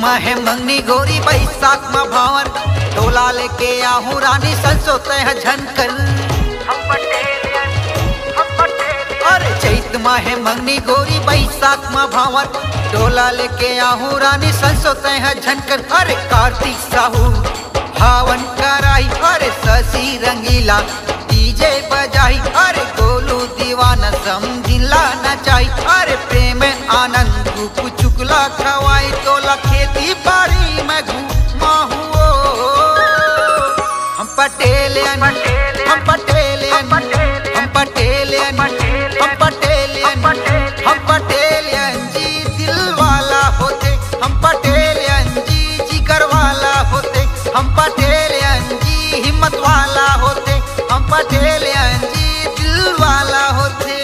में है मंगनी गोरी बैसाख में भावर, डोला लेके आहू रानी संसोते है झनकर। अरे चैत में है मंगनी गोरी बैसाख में भावर, डोला लेके आहू रानी संसोते है झनकर। अरे कार्तिक साहू हवन कराई, अरे शशि रंगीला डीजे बजाई, अरे गोलू दीवाना समझिला नचाई। अरे प्रेम आनंद गुप चुकला खवाई, तोला खेती बाड़ी में घुमा हुओ। हम पटेलियन, हम पटेलियन, हम पटेलियन, हम पटेलियन, हम पटेलियन जी दिल वाला होते, हम पटेलियन जी जिगर वाला होते, हम पटेलियन जी हिम्मत वाला होते, हम पटेलियन जी दिल वाला होते।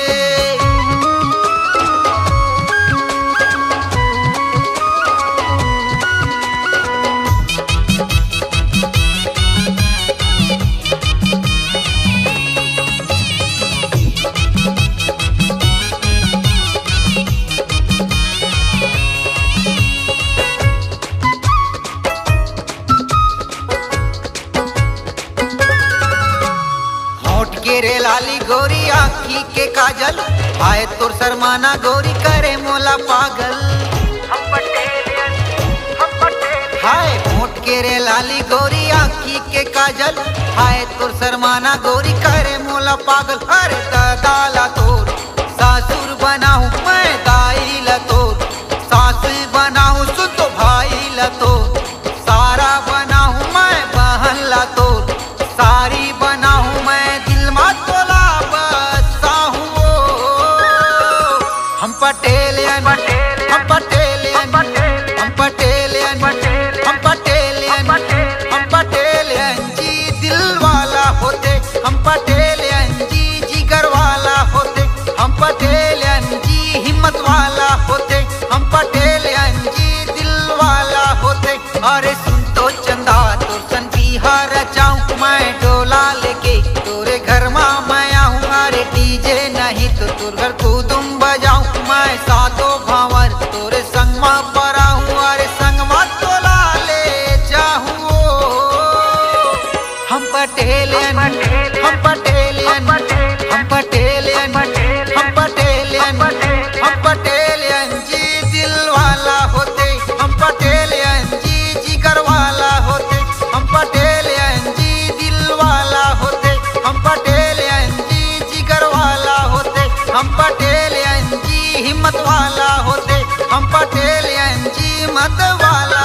रे लाली गोरी आँखी के काजल, आए तुर शर्माना गोरी करे मोला पागल। हाय होठ के रे लाली गोरी आँखी के काजल, आए तुर शर्माना गोरी करे मोला पागल। अरे दादा तोर सासुर बनाऊं मैं, दाई ला तोर सास बनाऊं, सुन तो भाई ला तोर सारा बनाऊं मैं, बहन ला तोर सारी बनाऊं मैं, दिल में तोला बसा हूँ। हम पटेलियन, हम पटेलियन, हम पटेलियन, हम पटेलियन, हम पटेलियन जी दिल वाला होते, हम पटेलियन जी जिगर वाला होते, हम पटेलियन जी हिम्मत वाला होते, हम पटेलियन जी दिल वाला होते। अरे सुन तो चंदा तो सन बिहार जाऊं मैं, डोला लेके तोरे घर में मैं आऊं। अरे डीजे नहीं तो तोर घर कूदुम बजाऊं मैं, सातों भावर तोरे संग में पराऊं। अरे संग में तोला ले जाऊं। हम पटेलियन, हम पटेलियन, हम पटेलियन, हम पटेलियन, हम पटेलियन जी दिल वाला होते, हम पटेलियन जी जिगर वाला होते, हम पटेलियन जी दिल वाला होते, हम पटेलियन जी जिगर वाला होते, हम पटेलियन जी हिम्मत वाला होते, हम पटेलियन जी मत वाला